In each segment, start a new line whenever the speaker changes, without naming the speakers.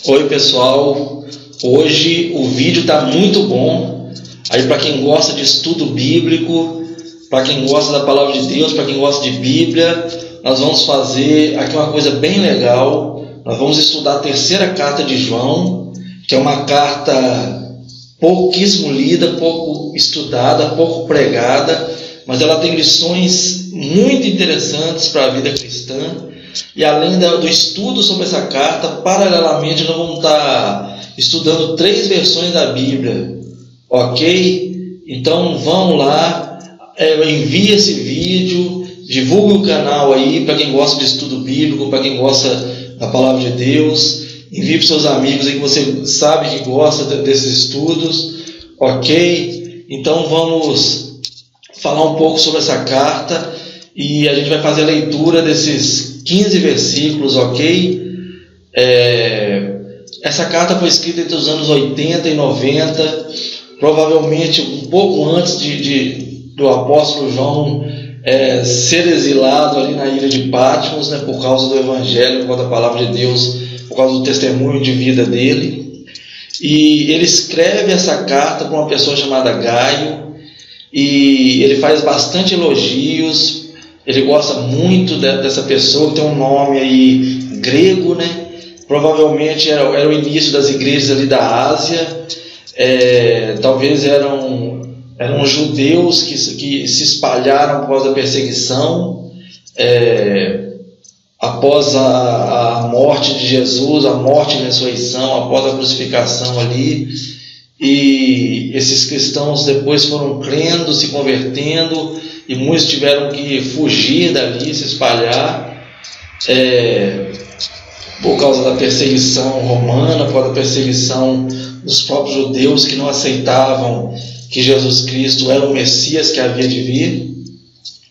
Oi pessoal, hoje o vídeo está muito bom. Aí para quem gosta de estudo bíblico, para quem gosta da palavra de Deus, para quem gosta de Bíblia, nós vamos fazer aqui uma coisa bem legal. Nós vamos estudar a terceira carta de João, que é uma carta pouquíssimo lida, pouco estudada, pouco pregada, mas ela tem lições muito interessantes para a vida cristã. E além do estudo sobre essa carta, paralelamente nós vamos estar estudando 3 versões da Bíblia, ok? Então vamos lá, envie esse vídeo, divulgue o canal aí para quem gosta de estudo bíblico, para quem gosta da palavra de Deus, envie para seus amigos aí que você sabe que gosta desses estudos, ok? Então vamos falar um pouco sobre essa carta e a gente vai fazer a leitura desses 15 versículos, ok? Essa carta foi escrita entre os anos 80 e 90, provavelmente um pouco antes do apóstolo João ser exilado ali na ilha de Patmos, né, por causa do Evangelho, por causa da palavra de Deus, por causa do testemunho de vida dele. E ele escreve essa carta para uma pessoa chamada Gaio, e ele faz bastante elogios. Ele gosta muito dessa pessoa, que tem um nome aí grego, né? Provavelmente era o início das igrejas ali da Ásia. Talvez eram judeus que se espalharam por causa da perseguição, após a morte de Jesus, a morte e ressurreição, após a crucificação ali. E esses cristãos depois foram crendo, se convertendo, e muitos tiveram que fugir dali, se espalhar, por causa da perseguição romana, por causa da perseguição dos próprios judeus que não aceitavam que Jesus Cristo era o Messias que havia de vir.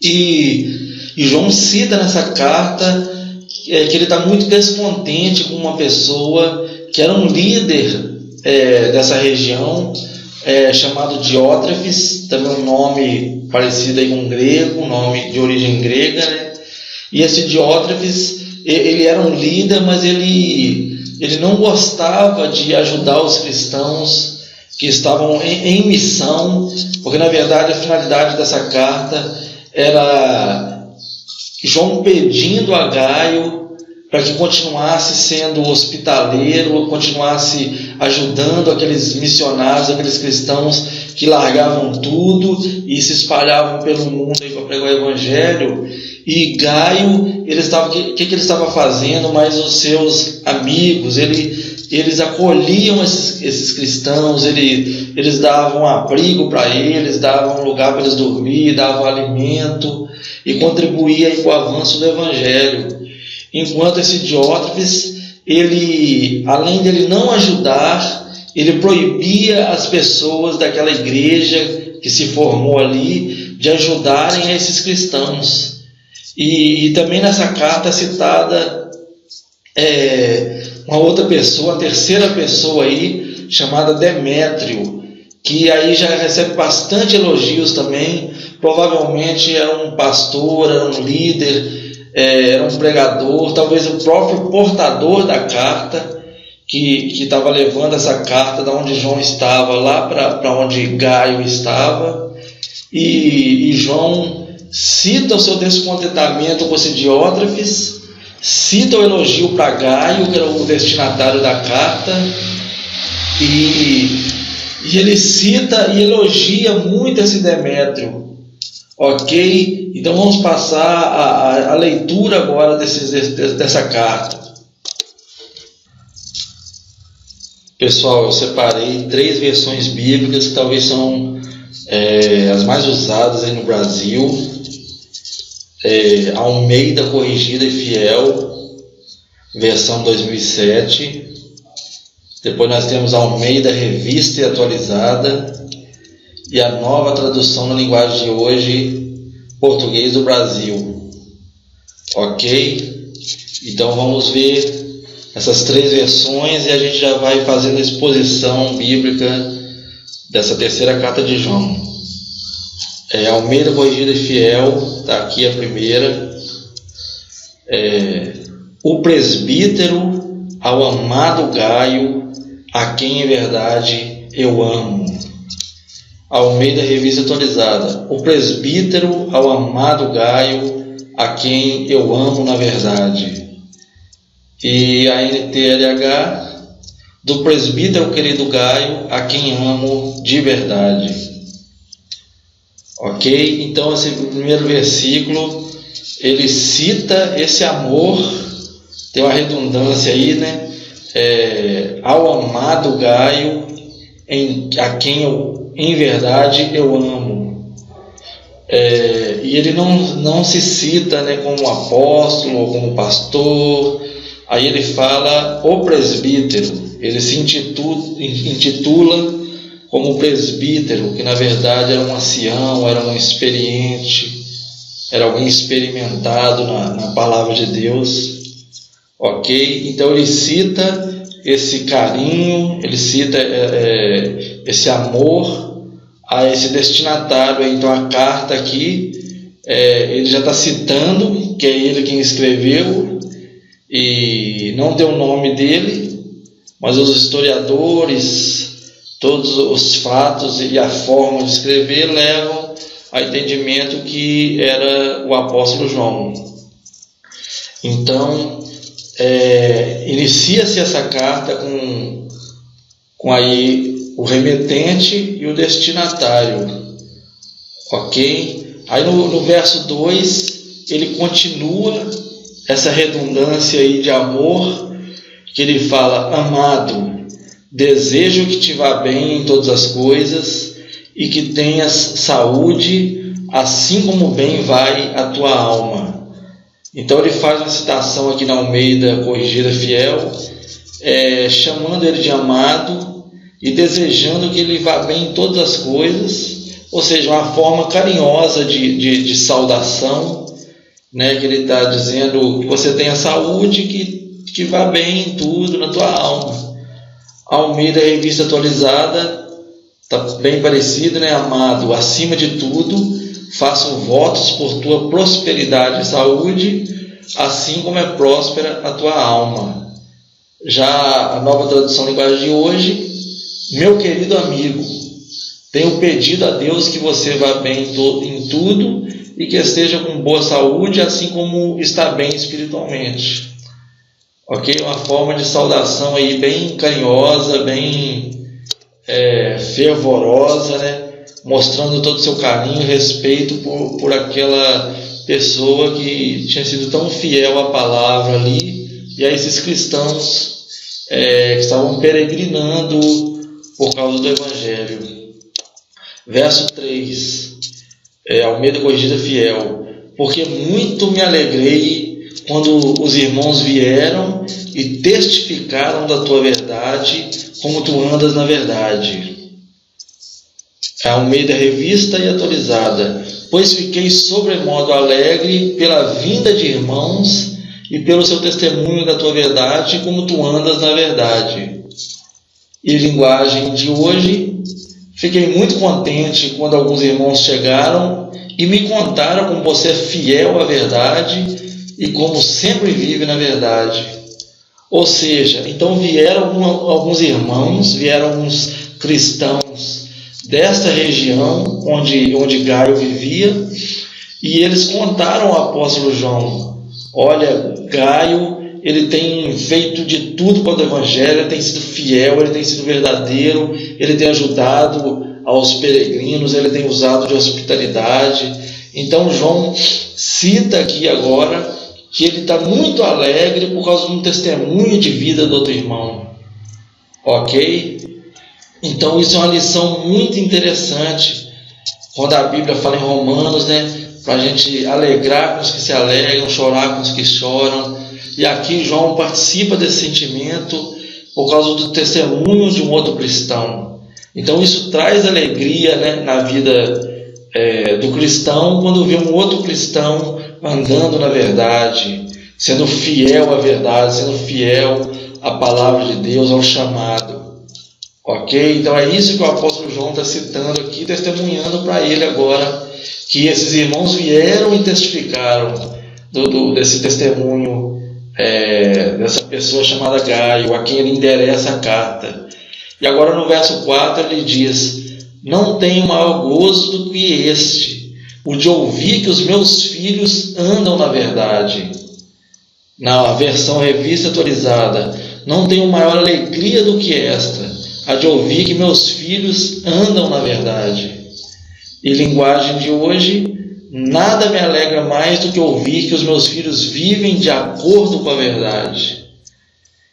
E João cita nessa carta que ele está muito descontente com uma pessoa que era um líder dessa região, chamado Diótrefes, também um nome parecido aí com grego, um nome de origem grega, né? E esse Diótrefes, ele era um líder, mas ele não gostava de ajudar os cristãos que estavam em missão, porque na verdade a finalidade dessa carta era João pedindo a Gaio para que continuasse sendo hospitaleiro, continuasse ajudando aqueles missionários, aqueles cristãos que largavam tudo e se espalhavam pelo mundo para pregar o Evangelho. E Gaio, o que ele estava fazendo? Mas os seus amigos, eles acolhiam esses cristãos, eles davam abrigo para eles, davam lugar para eles dormir, davam alimento e contribuíam com o avanço do Evangelho. Enquanto esse Diótrefes, além de ele não ajudar, ele proibia as pessoas daquela igreja que se formou ali de ajudarem a esses cristãos. E também nessa carta é citada uma outra pessoa, a terceira pessoa aí, chamada Demétrio, que aí já recebe bastante elogios também. Provavelmente era um pastor, era um líder, era um pregador, talvez o próprio portador da carta, que estava levando essa carta da onde João estava lá para onde Gaio estava. E João cita o seu descontentamento com esse Diótrefes, cita o elogio para Gaio, que era o destinatário da carta, e ele cita e elogia muito esse Demétrio. Ok? Então vamos passar a leitura agora dessa carta. Pessoal, eu separei 3 versões bíblicas que talvez são as mais usadas aí no Brasil. Almeida Corrigida e Fiel, versão 2007. Depois nós temos Almeida Revista e Atualizada, e a Nova Tradução na Linguagem de Hoje, Português do Brasil. Ok? Então vamos ver essas 3 versões e a gente já vai fazendo a exposição bíblica dessa terceira carta de João. Almeida Corrigida e Fiel, está aqui a primeira. O presbítero ao amado Gaio, a quem em verdade eu amo. Almeida Revista Atualizada. O presbítero ao amado Gaio, a quem eu amo na verdade. E a NTLH, do presbítero querido Gaio, a quem amo de verdade. Ok? Então esse primeiro versículo, ele cita esse amor, tem uma redundância aí, né? Ao amado Gaio, a quem eu, em verdade eu amo. E ele não se cita, né, como apóstolo ou como pastor. Aí ele fala o presbítero, ele se intitula como presbítero, que na verdade era um ancião, era um experiente, era alguém experimentado na palavra de Deus. Ok? Então ele cita esse carinho, ele cita esse amor a esse destinatário. Então a carta aqui, ele já está citando que é ele quem escreveu, e não deu o nome dele, mas os historiadores, todos os fatos e a forma de escrever levam a entendimento que era o apóstolo João. Então, inicia-se essa carta com aí o remetente e o destinatário, ok? Aí no verso 2 ele continua essa redundância aí de amor, que ele fala: amado, desejo que te vá bem em todas as coisas e que tenhas saúde, assim como bem vai a tua alma. Então ele faz uma citação aqui na Almeida Corrigida Fiel, chamando ele de amado e desejando que ele vá bem em todas as coisas, ou seja, uma forma carinhosa de saudação, né, que ele está dizendo que você tenha saúde, que vá bem em tudo na tua alma. A Almeida Revista Atualizada está bem parecido, né? Amado, acima de tudo, faço votos por tua prosperidade e saúde, assim como é próspera a tua alma. Já a Nova Tradução Linguagem de hoje: meu querido amigo, tenho pedido a Deus que você vá bem em tudo e que esteja com boa saúde, assim como está bem espiritualmente. Ok? Uma forma de saudação aí bem carinhosa, bem fervorosa, né? Mostrando todo o seu carinho e respeito por aquela pessoa que tinha sido tão fiel à palavra ali, e a esses cristãos que estavam peregrinando por causa do Evangelho. Verso 3, Almeida Corrigida Fiel: porque muito me alegrei quando os irmãos vieram e testificaram da tua verdade, como tu andas na verdade. Almeida Revista e Atualizada: pois fiquei sobremodo alegre pela vinda de irmãos e pelo seu testemunho da tua verdade, como tu andas na verdade. E linguagem de hoje: fiquei muito contente quando alguns irmãos chegaram e me contaram como você é fiel à verdade e como sempre vive na verdade. Ou seja, então vieram alguns irmãos, vieram alguns cristãos desta região onde Gaio vivia, e eles contaram ao apóstolo João: olha, Gaio, ele tem feito de tudo para o Evangelho, ele tem sido fiel, ele tem sido verdadeiro, ele tem ajudado aos peregrinos, ele tem usado de hospitalidade. Então João cita aqui agora que ele está muito alegre por causa de um testemunho de vida do outro irmão. Ok? Então isso é uma lição muito interessante quando a Bíblia fala em Romanos, né? Para a gente alegrar com os que se alegram, chorar com os que choram. E aqui João participa desse sentimento por causa do testemunho de um outro cristão. Então isso traz alegria, né, na vida do cristão, quando vê um outro cristão andando na verdade, sendo fiel à verdade, sendo fiel à palavra de Deus, ao chamado. Ok? Então é isso que o apóstolo João está citando aqui, testemunhando para ele agora, que esses irmãos vieram e testificaram desse testemunho dessa pessoa chamada Gaio, a quem ele endereça a carta. E agora no verso 4 ele diz: não tenho maior gozo do que este, o de ouvir que os meus filhos andam na verdade. Na versão revista atualizada: não tenho maior alegria do que esta, a de ouvir que meus filhos andam na verdade. E linguagem de hoje: nada me alegra mais do que ouvir que os meus filhos vivem de acordo com a verdade.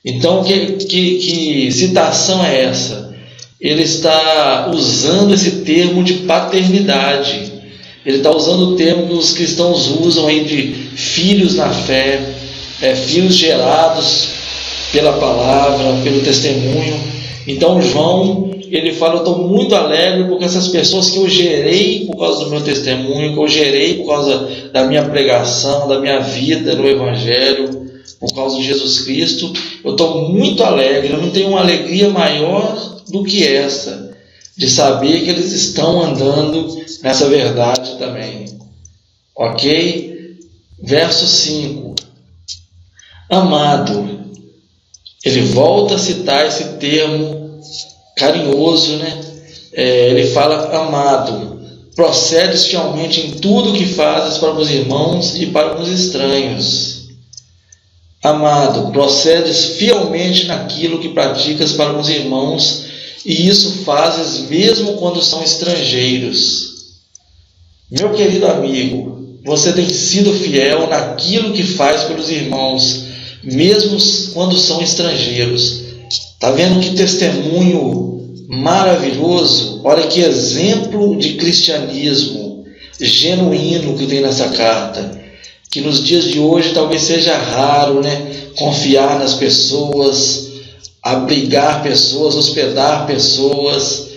Então, que citação é essa? Ele está usando esse termo de paternidade. Ele está usando o termo que os cristãos usam aí de filhos na fé, filhos gerados pela palavra, pelo testemunho. Então, João, ele fala: eu estou muito alegre porque essas pessoas que eu gerei por causa do meu testemunho, que eu gerei por causa da minha pregação, da minha vida no Evangelho, por causa de Jesus Cristo, eu estou muito alegre. Eu não tenho uma alegria maior do que essa, de saber que eles estão andando nessa verdade também. Ok? Verso 5. Amado. Ele volta a citar esse termo carinhoso, né? Ele fala: amado, procedes fielmente em tudo o que fazes para os irmãos e para os estranhos. Amado, procedes fielmente naquilo que praticas para os irmãos, e isso fazes mesmo quando são estrangeiros. Meu querido amigo, você tem sido fiel naquilo que faz pelos irmãos, mesmo quando são estrangeiros. Está vendo que testemunho maravilhoso? Olha que exemplo de cristianismo genuíno que tem nessa carta. Que nos dias de hoje talvez seja raro, né? Confiar nas pessoas, abrigar pessoas, hospedar pessoas,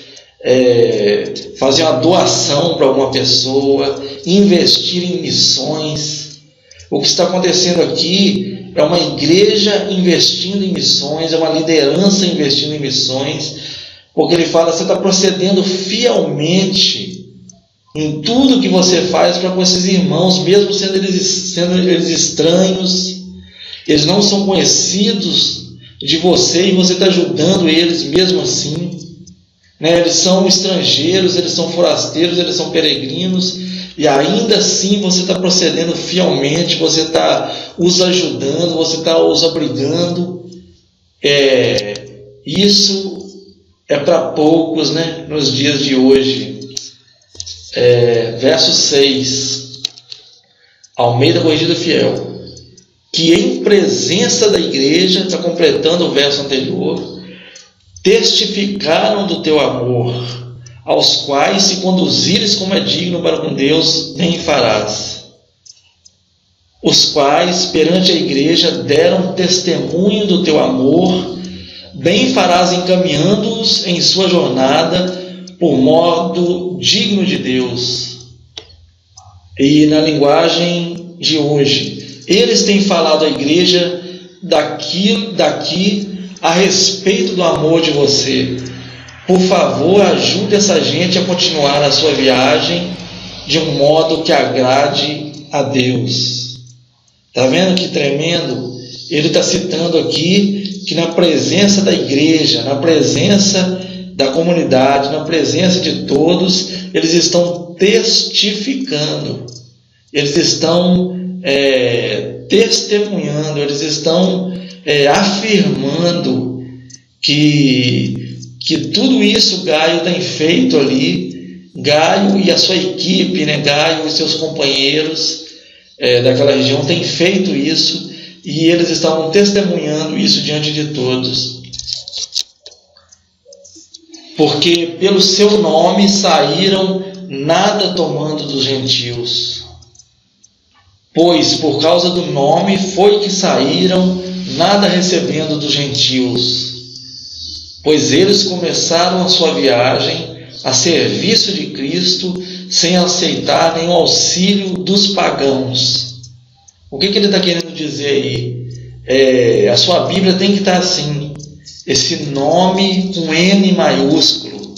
fazer uma doação para alguma pessoa, investir em missões. O que está acontecendo aqui é uma igreja investindo em missões, é uma liderança investindo em missões, porque ele fala: você está procedendo fielmente em tudo que você faz para com esses irmãos, mesmo sendo eles estranhos, eles não são conhecidos de você, e você está ajudando eles mesmo assim, né? Eles são estrangeiros, eles são forasteiros, eles são peregrinos, e ainda assim você está procedendo fielmente, você está os ajudando, você está os abrigando. Isso é para poucos, né? Nos dias de hoje. Verso 6, Almeida Corrigida Fiel: que em presença da igreja, está completando o verso anterior, testificaram do teu amor, aos quais, se conduzires como é digno para com Deus, bem farás. Os quais, perante a igreja, deram testemunho do teu amor, bem farás encaminhando-os em sua jornada, por modo digno de Deus. E na linguagem de hoje, eles têm falado à igreja daqui a respeito do amor de você. Por favor, ajude essa gente a continuar a sua viagem de um modo que agrade a Deus. Está vendo que tremendo? Ele está citando aqui que na presença da igreja, na presença da comunidade, na presença de todos, eles estão testificando, eles estão testemunhando, eles estão afirmando que tudo isso Gaio tem feito ali, Gaio e a sua equipe, né? Gaio e seus companheiros daquela região têm feito isso, e eles estavam testemunhando isso diante de todos. Porque pelo seu nome saíram, nada tomando dos gentios. Pois por causa do nome foi que saíram, nada recebendo dos gentios. Pois eles começaram a sua viagem a serviço de Cristo, sem aceitar nenhum auxílio dos pagãos. O que ele está querendo dizer aí? A sua Bíblia tem que estar assim: esse nome com N maiúsculo.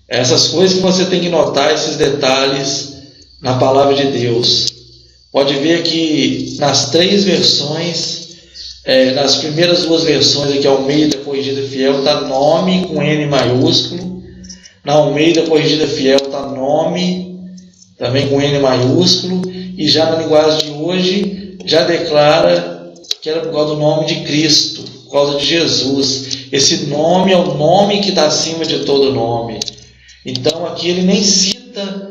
Essas coisas que você tem que notar, esses detalhes na palavra de Deus. Pode ver que nas 3 versões Nas primeiras duas versões aqui, Almeida Corrigida Fiel, está nome com N maiúsculo. Na Almeida Corrigida Fiel está nome também com N maiúsculo. E já na linguagem de hoje, já declara que era por causa do nome de Cristo, por causa de Jesus. Esse nome é o nome que está acima de todo nome. Então aqui ele nem cita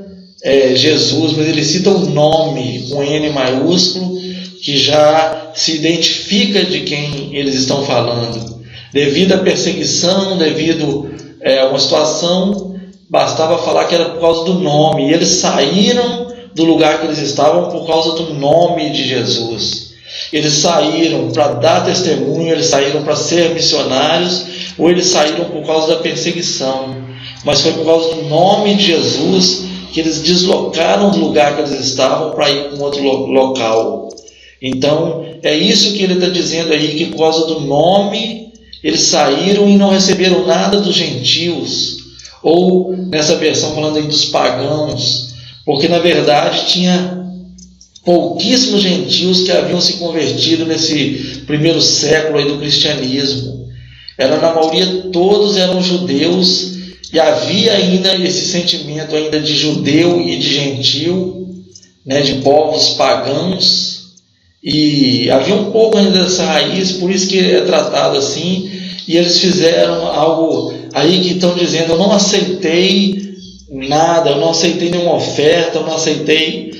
Jesus, mas ele cita o nome com N maiúsculo, que já se identifica de quem eles estão falando. Devido à perseguição, devido a uma situação, bastava falar que era por causa do nome. E eles saíram do lugar que eles estavam por causa do nome de Jesus. Eles saíram para dar testemunho, eles saíram para ser missionários, ou eles saíram por causa da perseguição. Mas foi por causa do nome de Jesus que eles deslocaram do lugar que eles estavam para ir para um outro local. Então, é isso que ele está dizendo aí, que por causa do nome, eles saíram e não receberam nada dos gentios, ou nessa versão falando aí dos pagãos, porque na verdade tinha pouquíssimos gentios que haviam se convertido nesse primeiro século aí do cristianismo. Na maioria todos eram judeus, e havia ainda esse sentimento ainda de judeu e de gentil, de povos pagãos. E havia um pouco ainda dessa raiz, por isso que é tratado assim. E eles fizeram algo aí que estão dizendo: eu não aceitei nada, eu não aceitei nenhuma oferta, eu não aceitei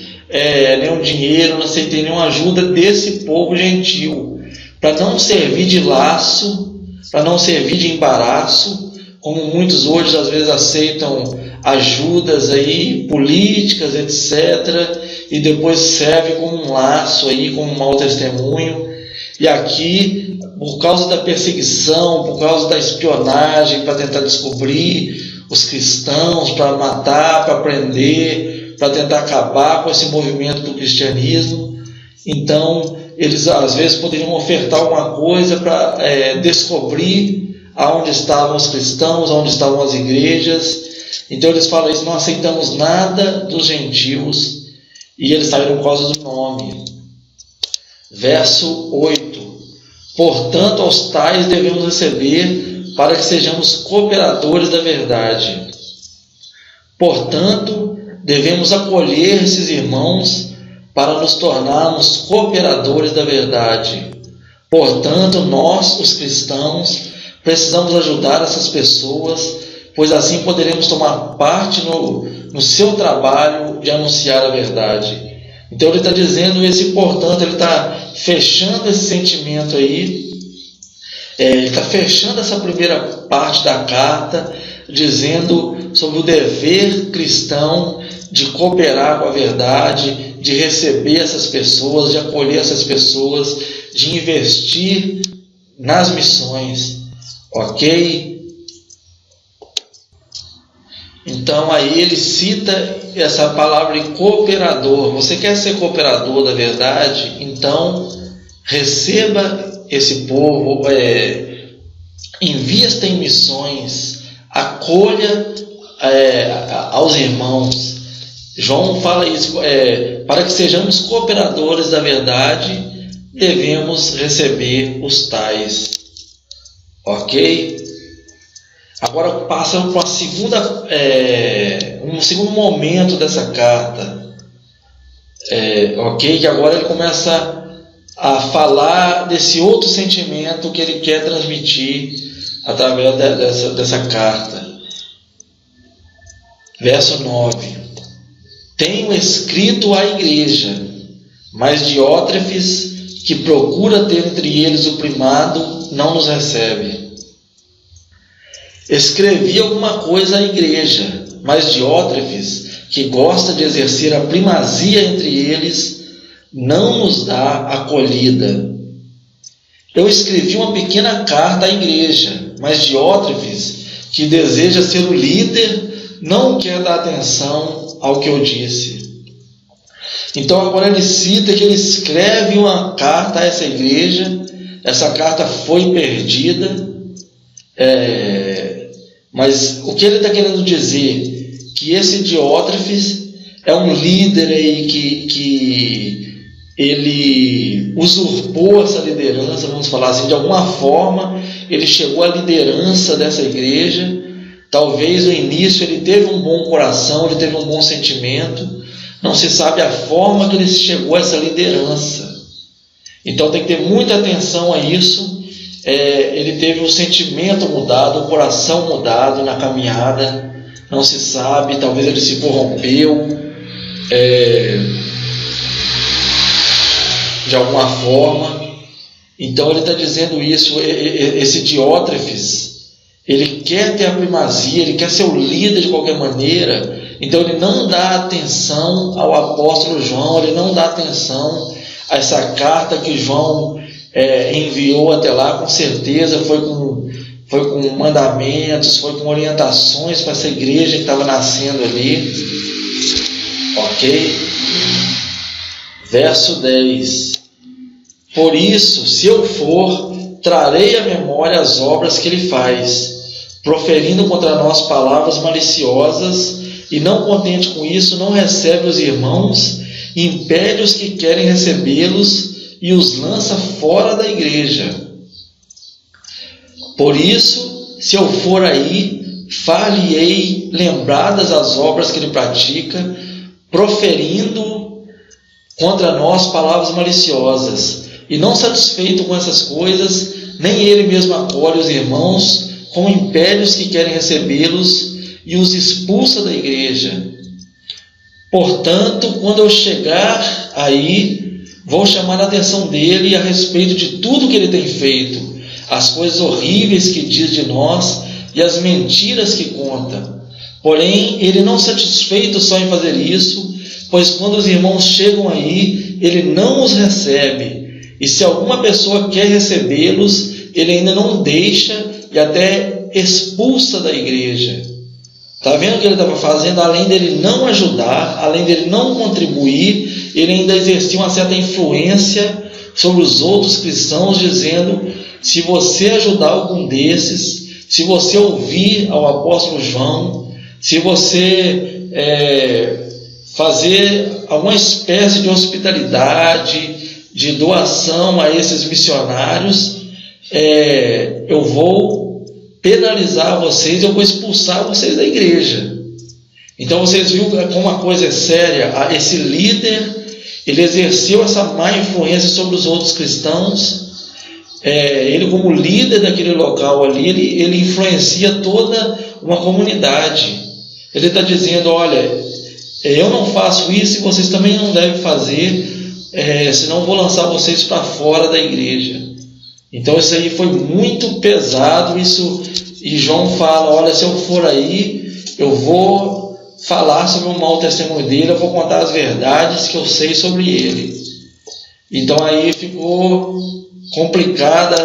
nenhum dinheiro, eu não aceitei nenhuma ajuda desse povo gentil, para não servir de laço, para não servir de embaraço, como muitos hoje às vezes aceitam ajudas aí políticas, etc., e depois serve como um laço aí, como um mau testemunho. E aqui, por causa da perseguição, por causa da espionagem, para tentar descobrir os cristãos, para matar, para prender, para tentar acabar com esse movimento do cristianismo, então eles às vezes poderiam ofertar alguma coisa para descobrir aonde estavam os cristãos, aonde estavam as igrejas. Então eles falam isso: não aceitamos nada dos gentios. E eles saíram por causa do nome. Verso 8: portanto, aos tais devemos receber, para que sejamos cooperadores da verdade. Portanto, devemos acolher esses irmãos para nos tornarmos cooperadores da verdade. Portanto, nós, os cristãos, precisamos ajudar essas pessoas, pois assim poderemos tomar parte no seu trabalho de anunciar a verdade. Então ele está dizendo esse portanto, ele está fechando esse sentimento aí, ele está fechando essa primeira parte da carta, dizendo sobre o dever cristão de cooperar com a verdade, de receber essas pessoas, de acolher essas pessoas, de investir nas missões. Ok? Então aí ele cita essa palavra de cooperador. Você quer ser cooperador da verdade? Então receba esse povo, invista em missões, acolha aos irmãos. João fala isso, para que sejamos cooperadores da verdade, devemos receber os tais. Ok? Agora passa para um segundo momento dessa carta, ok? Que agora ele começa a falar desse outro sentimento que ele quer transmitir através dessa carta. Verso 9: tenho escrito à igreja, mas Diótrefes, que procura ter entre eles o primado, não nos recebe. Escrevi alguma coisa à igreja, mas Diótrefes, que gosta de exercer a primazia entre eles, não nos dá acolhida. Eu escrevi uma pequena carta à igreja, mas Diótrefes, que deseja ser o líder, não quer dar atenção ao que eu disse. Então agora ele cita que ele escreve uma carta a essa igreja. Essa carta foi perdida, mas o que ele está querendo dizer? Que esse Diótrefes é um líder aí que ele usurpou essa liderança, vamos falar assim, de alguma forma ele chegou à liderança dessa igreja. Talvez no início ele teve um bom coração, ele teve um bom sentimento, não se sabe a forma que ele chegou a essa liderança. Então tem que ter muita atenção a isso. Ele teve o sentimento mudado, o coração mudado na caminhada, não se sabe, talvez ele se corrompeu de alguma forma. Então ele está dizendo isso. Esse Diótrefes, ele quer ter a primazia, ele quer ser o líder de qualquer maneira. Então ele não dá atenção ao apóstolo João, ele não dá atenção a essa carta que João enviou até lá. Com certeza foi com mandamentos, foi com orientações para essa igreja que estava nascendo ali. Ok? Verso 10. Por isso, se eu for, trarei à memória as obras que ele faz, proferindo contra nós palavras maliciosas, e não contente com isso, não recebe os irmãos, e impede os que querem recebê-los, e os lança fora da igreja. Por isso, se eu for aí, far-lhe-ei lembradas as obras que ele pratica, proferindo contra nós palavras maliciosas. E não satisfeito com essas coisas, nem ele mesmo acolhe os irmãos, como impede os que querem recebê-los, e os expulsa da igreja. Portanto, quando eu chegar aí, vou chamar a atenção dele a respeito de tudo que ele tem feito, as coisas horríveis que diz de nós e as mentiras que conta. Porém, ele não satisfeito só em fazer isso, pois quando os irmãos chegam aí, ele não os recebe. E se alguma pessoa quer recebê-los, ele ainda não deixa e até expulsa da igreja. Está vendo o que ele estava fazendo? Além dele não ajudar, além dele não contribuir, ele ainda exercia uma certa influência sobre os outros cristãos, dizendo: se você ajudar algum desses, se você ouvir ao apóstolo João, se você fazer alguma espécie de hospitalidade, de doação a esses missionários, eu vou penalizar vocês, eu vou expulsar vocês da igreja. Então vocês viram como a coisa é séria. Esse líder, ele exerceu essa má influência sobre os outros cristãos. Ele, como líder daquele local ali, ele influencia toda uma comunidade. Ele está dizendo: olha, eu não faço isso e vocês também não devem fazer, senão eu vou lançar vocês para fora da igreja. Então isso aí foi muito pesado. E João fala: olha, se eu for aí, eu vou falar sobre o mau testemunho dele, eu vou contar as verdades que eu sei sobre ele. Então aí ficou complicada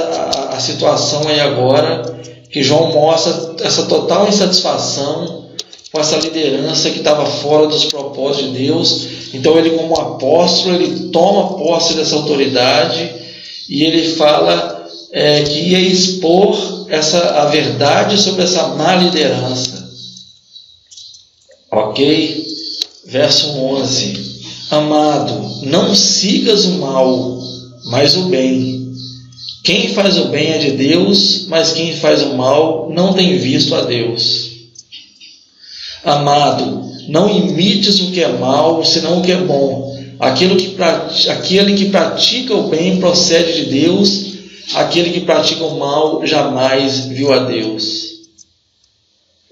a situação aí agora, que João mostra essa total insatisfação com essa liderança que estava fora dos propósitos de Deus. Então ele, como apóstolo, ele toma posse dessa autoridade e ele fala que ia expor a verdade sobre essa má liderança. Ok? Verso 11. Amado, não sigas o mal, mas o bem. Quem faz o bem é de Deus, mas quem faz o mal não tem visto a Deus. Amado, não imites o que é mal, senão o que é bom. Aquele que pratica o bem procede de Deus, aquele que pratica o mal jamais viu a Deus.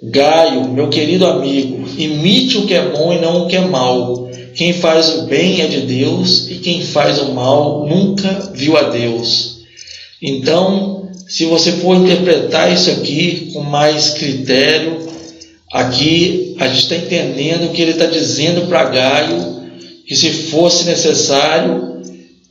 Gaio, meu querido amigo, imite o que é bom e não o que é mal. Quem faz o bem é de Deus, e quem faz o mal nunca viu a Deus. Então, se você for interpretar isso aqui com mais critério, aqui a gente está entendendo que ele está dizendo para Gaio que, se fosse necessário,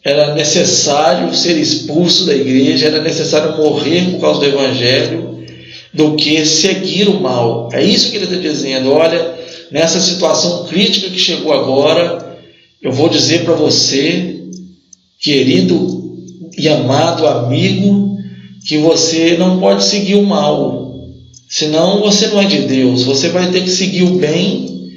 era necessário ser expulso da igreja, era necessário morrer por causa do evangelho, do que seguir o mal. É isso que ele está dizendo. Olha, nessa situação crítica que chegou agora, eu vou dizer para você, querido e amado amigo, que você não pode seguir o mal, senão você não é de Deus. Você vai ter que seguir o bem,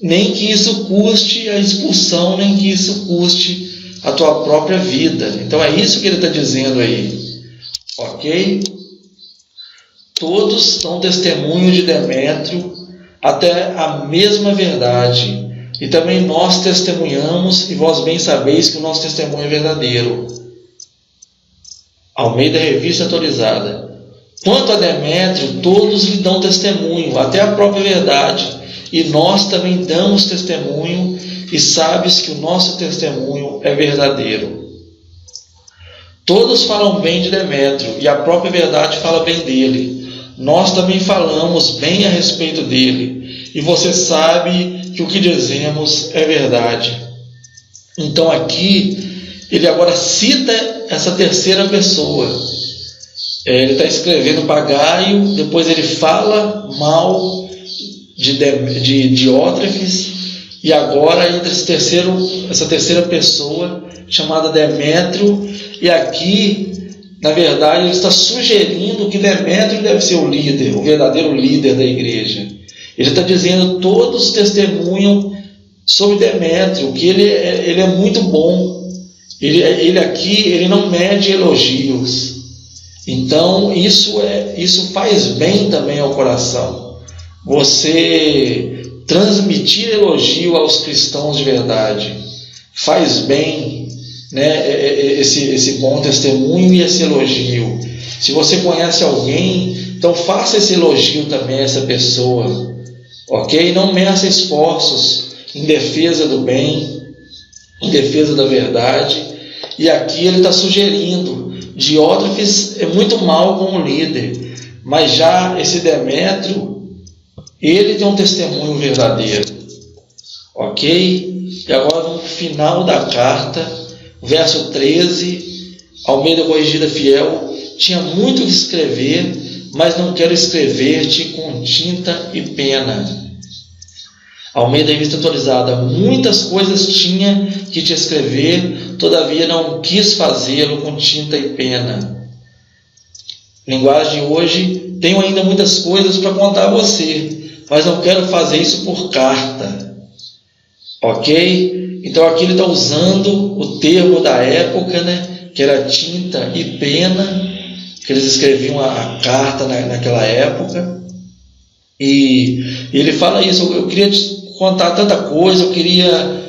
nem que isso custe a expulsão, nem que isso custe a tua própria vida. Então é isso que ele está dizendo aí, ok? Todos dão testemunho de Demétrio até a mesma verdade, e também nós testemunhamos, e vós bem sabeis que o nosso testemunho é verdadeiro. Almeida, Revista Atualizada. Quanto a Demétrio, todos lhe dão testemunho, até a própria verdade, e nós também damos testemunho, e sabes que o nosso testemunho é verdadeiro. Todos falam bem de Demétrio, e a própria verdade fala bem dele. Nós também falamos bem a respeito dele, e você sabe que o que dizemos é verdade. Então aqui, ele agora cita essa terceira pessoa. Ele está escrevendo para Gaio, depois ele fala mal de Diótrefes, e agora entra essa terceira pessoa, chamada Demétrio, e aqui, na verdade, ele está sugerindo que Demétrio deve ser o líder, o verdadeiro líder da igreja. Ele está dizendo, todos testemunham sobre Demétrio, que ele é muito bom. Ele aqui, ele não mede elogios. Então, isso faz bem também ao coração. Você transmitir elogio aos cristãos de verdade faz bem, né, esse bom testemunho e esse elogio. Se você conhece alguém, então faça esse elogio também a essa pessoa, ok? Não meça esforços em defesa do bem, em defesa da verdade. E aqui ele está sugerindo, Diótrefes é muito mal como líder, mas já esse Demétrio, ele tem um testemunho verdadeiro, ok? E agora vamos para o final da carta, verso 13, Almeida Corrigida Fiel. Tinha muito que escrever, mas não quero escrever-te com tinta e pena. Almeida Revista Atualizada. Muitas coisas tinha que te escrever, todavia não quis fazê-lo com tinta e pena. Linguagem de hoje, tenho ainda muitas coisas para contar a você, mas não quero fazer isso por carta. Ok? Então aqui ele está usando o termo da época, né, que era tinta e pena, que eles escreviam a carta naquela época. E ele fala isso, eu queria te contar tanta coisa, eu queria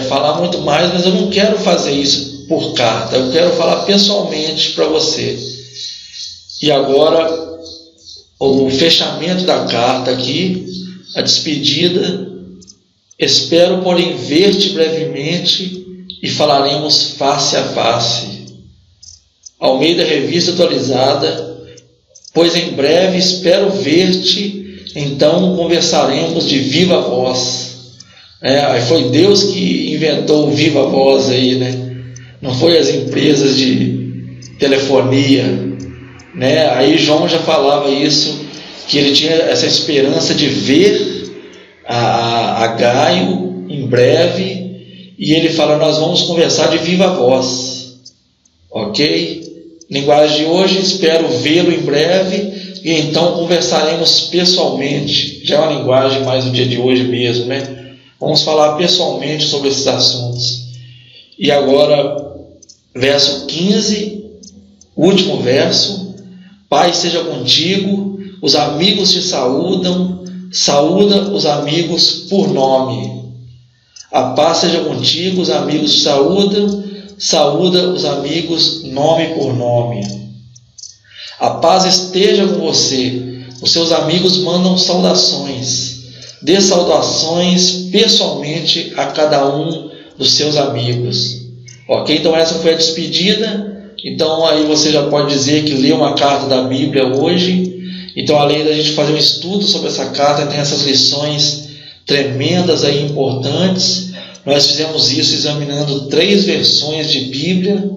falar muito mais, mas eu não quero fazer isso por carta, eu quero falar pessoalmente para você. E agora, o fechamento da carta aqui, a despedida. Espero, porém, ver-te brevemente e falaremos face a face. Almeida Revista Atualizada. Pois em breve espero ver-te, então conversaremos de viva voz. Aí foi Deus que inventou o viva voz aí, né? Não foi as empresas de telefonia, né? Aí João já falava isso, que ele tinha essa esperança de ver a Gaio em breve, e ele fala, nós vamos conversar de viva voz, ok? Linguagem de hoje, espero vê-lo em breve, e então conversaremos pessoalmente. Já é uma linguagem mais do dia de hoje mesmo, né? Vamos falar pessoalmente sobre esses assuntos. E agora, verso 15, último verso. Paz seja contigo, os amigos te saúdam, saúda os amigos por nome. A paz seja contigo, os amigos te saúdam, saúda os amigos nome por nome. A paz esteja com você, os seus amigos mandam saudações. Dê saudações pessoalmente a cada um dos seus amigos. Ok? Então essa foi a despedida. Então aí você já pode dizer que leu uma carta da Bíblia hoje. Então, além da gente fazer um estudo sobre essa carta, tem essas lições tremendas aí, importantes. Nós fizemos isso examinando 3 versões de Bíblia,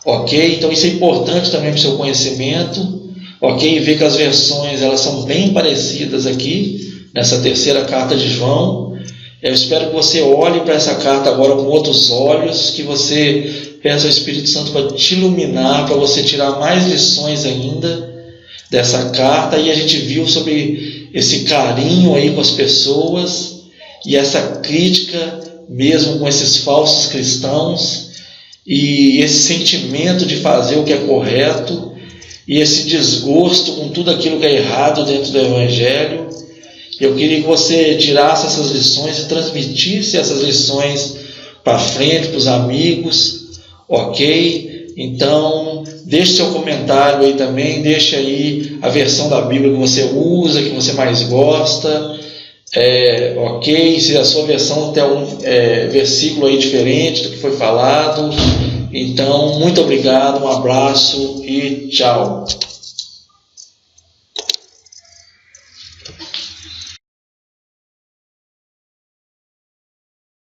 ok? Então isso é importante também para o seu conhecimento, ok? E ver que as versões elas são bem parecidas aqui, nessa terceira carta de João. Eu espero que você olhe para essa carta agora com outros olhos, que você peça ao Espírito Santo para te iluminar, para você tirar mais lições ainda dessa carta. E a gente viu sobre esse carinho aí com as pessoas e essa crítica mesmo com esses falsos cristãos. e esse sentimento de fazer o que é correto e esse desgosto com tudo aquilo que é errado dentro do Evangelho. Eu queria que você tirasse essas lições e transmitisse essas lições para frente, para os amigos, ok? Então, deixe seu comentário aí também, deixe aí a versão da Bíblia que você usa, que você mais gosta, ok? Se a sua versão tem algum versículo aí diferente do que foi falado. Então, muito obrigado, um abraço e tchau.